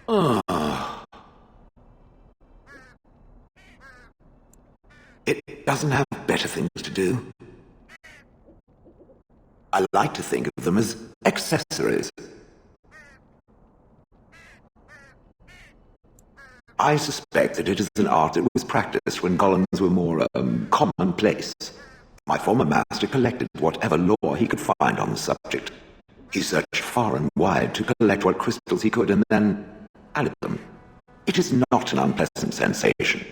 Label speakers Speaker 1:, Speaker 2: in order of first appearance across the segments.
Speaker 1: Ah, it doesn't have better things to do. I like to think of them as accessories. I suspect that it is an art that was practiced when golems were more commonplace. My former master collected whatever lore he could find on the subject. He searched far and wide to collect what crystals he could and then added them. It is not an unpleasant sensation.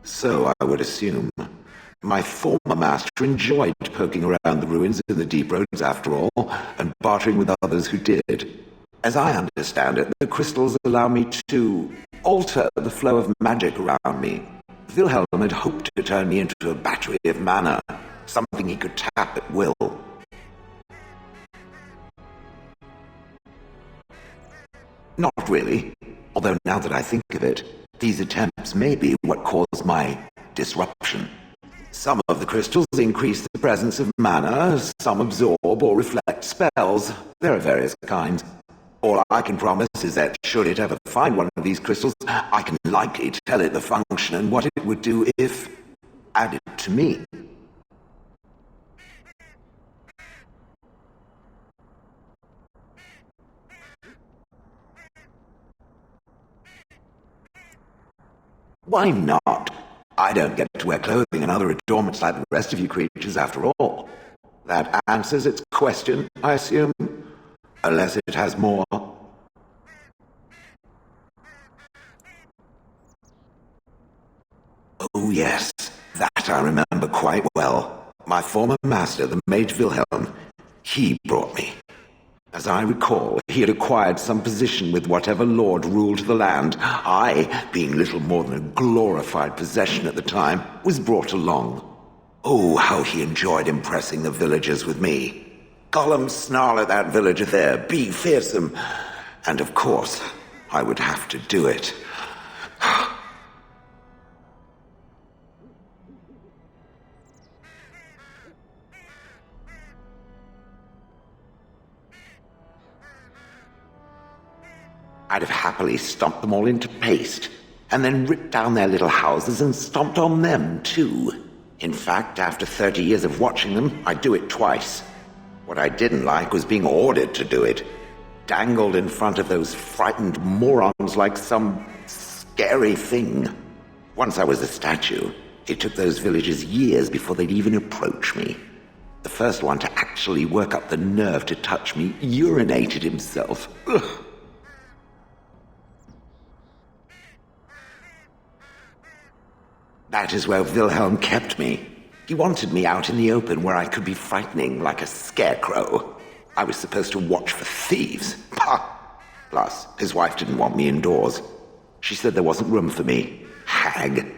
Speaker 1: So I would assume. My former master enjoyed poking around the ruins in the deep roads after all, and bartering with others who did. As I understand it, the crystals allow me to alter the flow of magic around me. Wilhelm had hoped to turn me into a battery of mana, something he could tap at will. Not really, although now that I think of it, these attempts may be what caused my disruption. Some of the crystals increase the presence of mana, some absorb or reflect spells. There are various kinds. All I can promise is that should it ever find one of these crystals, I can likely tell it the function and what it would do if added to me. Why not? I don't get to wear clothing and other adornments like the rest of you creatures after all. That answers its question, I assume. Unless it has more. Oh yes, that I remember quite well. My former master, the Mage Wilhelm, he brought me. As I recall, he had acquired some position with whatever lord ruled the land. I, being little more than a glorified possession at the time, was brought along. Oh, how he enjoyed impressing the villagers with me. Gollum snarl at that villager there, be fearsome. And of course, I would have to do it. I'd have happily stomped them all into paste, and then ripped down their little houses and stomped on them, too. In fact, after 30 years of watching them, I'd do it twice. What I didn't like was being ordered to do it. Dangled in front of those frightened morons like some scary thing. Once I was a statue, it took those villagers years before they'd even approach me. The first one to actually work up the nerve to touch me urinated himself. Ugh. That is where Wilhelm kept me. He wanted me out in the open where I could be frightening like a scarecrow. I was supposed to watch for thieves. Pah! Plus, his wife didn't want me indoors. She said there wasn't room for me. Hag.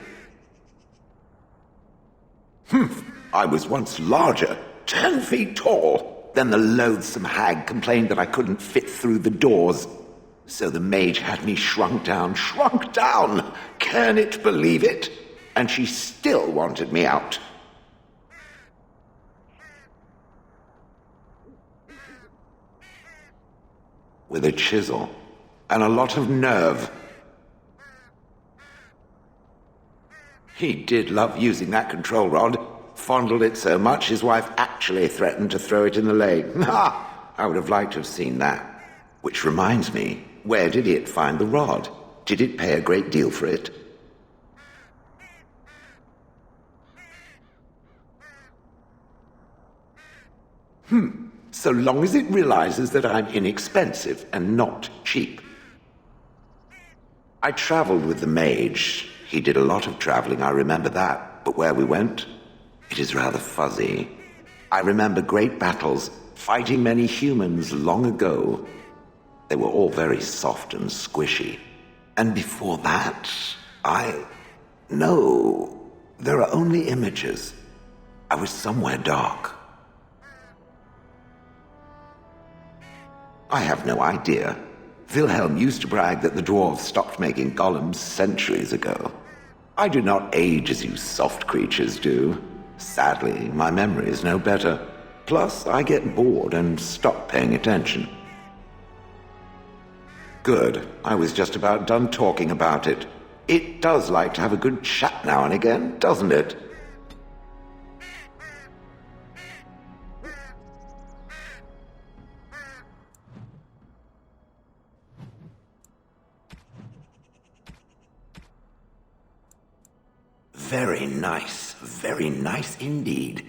Speaker 1: I was once larger, 10 feet tall. Then the loathsome hag complained that I couldn't fit through the doors. So the mage had me shrunk down. Can it believe it? And she still wanted me out. With a chisel and a lot of nerve. He did love using that control rod. Fondled it so much his wife actually threatened to throw it in the lake. I would have liked to have seen that. Which reminds me, where did it find the rod? Did it pay a great deal for it? So long as it realizes that I'm inexpensive and not cheap. I traveled with the mage. He did a lot of traveling, I remember that. But where we went, it is rather fuzzy. I remember great battles, fighting many humans long ago. They were all very soft and squishy. And before that, No, there are only images. I was somewhere dark. I have no idea. Wilhelm used to brag that the dwarves stopped making golems centuries ago. I do not age as you soft creatures do. Sadly, my memory is no better. Plus, I get bored and stop paying attention. Good. I was just about done talking about it. It does like to have a good chat now and again, doesn't it? Very nice indeed.